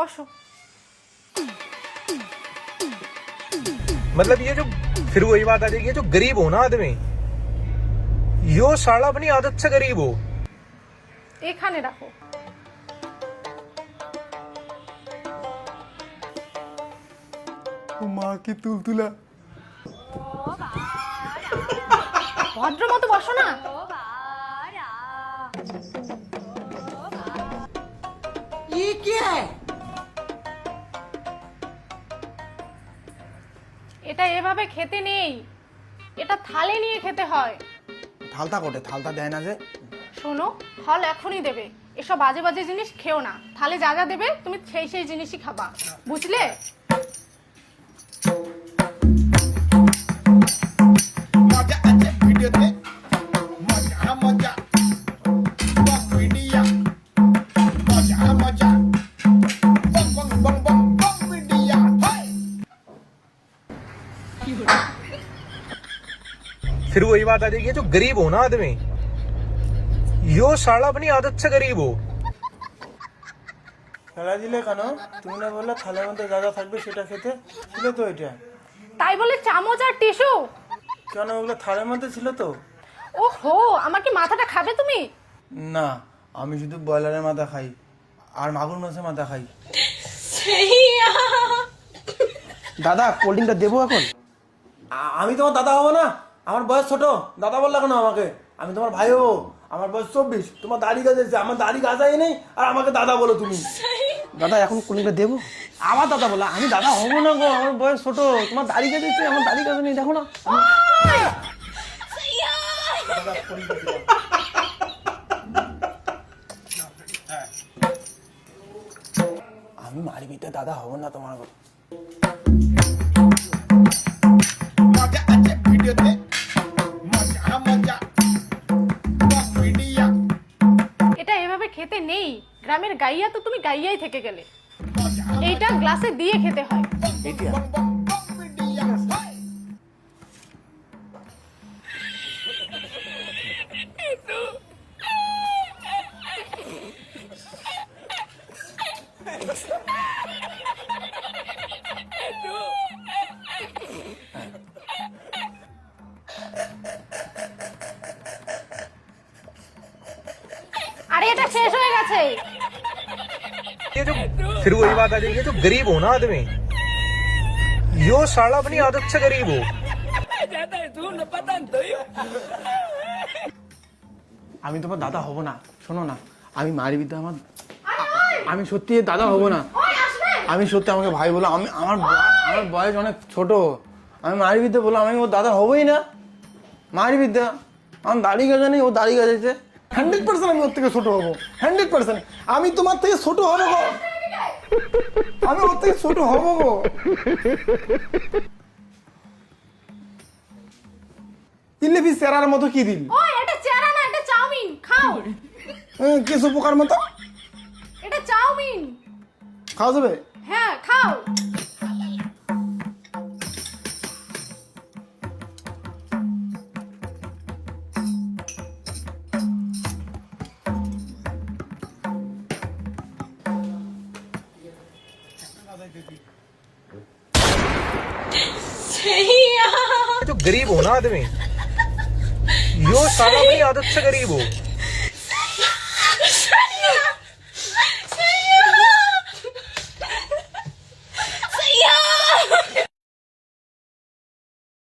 বসো। मतलब ये जो फिर वही बात आ जाएगी, जो गरीब हो ना आदमी, यो साला अपनी आदत से गरीब हो। এখানে রাখো। মা কি তুলতুলা। ভদ্র মতো বসো না। ये क्या है? এটা এভাবে খেতে নেই, এটা থালে নিয়ে খেতে হয়। থালতা কোটে, থালতা দেয় না যে। শোনো, ফল এখনই দেবে, এসব বাজে বাজে জিনিস খেও না। থালে যা যা দেবে তুমি সেই সেই জিনিসই খাবা, বুঝলে? मजा अच्छे वीडियो थे मजा मजा बंग वीडियो मजा मजा बंग बंग बंग बंग बंग वीडियो हाय फिर वही बात आ जाएगी, जो गरीब हो ना आदमी, यो साला अपनी आदत से गरीब हो। ফেলা দিলে কেন? তুমি না বললে থালের মধ্যে যা যা থাকবে সেটা খেতে, ছিল তো এটা। তাই বলে চামচ আর টিস্যু? কেন, ওগুলো থালের মধ্যে ছিল তো। ওহো, আমার কি মাথাটা খাবে তুমি? না, আমি শুধু ব্রয়লারের মাথা খাই আর মাগুর মাছের মাথা খাই। দাদা, কোল্ড ড্রিঙ্কটা দেবো এখন? আমি তোমার দাদা হবো না, আমার বয়স ছোট। দাদা বললা কেন আমাকে? আমি তোমার ভাই হবো, আমার বয়স 24। তোমার দাড়ি গাছেছে, আমার দাড়ি গাছাই নেই আর আমাকে দাদা বলো তুমি। দাদা, এখন কোল্ড ড্রিঙ্কটা দেবো? আমার দাদা বলা, আমি দাদা হবো না গো, আমার বয়স ছোট। তোমার দাড়ি গাছেছে, আমার দাড়ি গাছে নেই, দেখো না। আমি মারিবিতে দাদা হবো না তোমার। मजा अच्छे वीडियो थे मजा मजा बंग वीडियो এটা এভাবে খেতে নেই। গ্রামের গাইয়া তো তুমি গাইয়াই থেকে গেলে। এইটা গ্লাসে দিয়ে খেতে হয়। बंग बंग बंग वीडियो हाय আরে এটা শেষ হয়ে গেছে। ये जो फिर वही बात आ जाएगी, जो गरीब हो ना आदमी, यो साला अपनी आदत से गरीब हो। আমি তোমার দাদা হব না। শোনো না, আমি মারিবিতে আমি সত্যি দাদা হব না। আমি সত্যি, আমাকে ভাই বলো। আমি আমার বয়স অনেক ছোট। আমি মারিবিতে বলো, আমি ওর দাদা হবই না। মারিবিদ্যা, আমার দাড়ি গাছা নেই, ও দাড়ি গাছাইছে। 100% আমি ওর থেকে ছোট হবো, 100%। আমি তোমার থেকে ছোট হবো গো, আমি ওর থেকে ছোট হবো গো। দিল্লি ফিস চেরার মতো কি দিল? ওই এটা চেরা না, এটা চাউমিন। খাও। কিছু পোকার মতো এটা চাউমিন। খাওয়া যাবে? হ্যাঁ, খাও। जो गरीब हो ना आदमी, यो साला अपनी आदत से गरीब हो।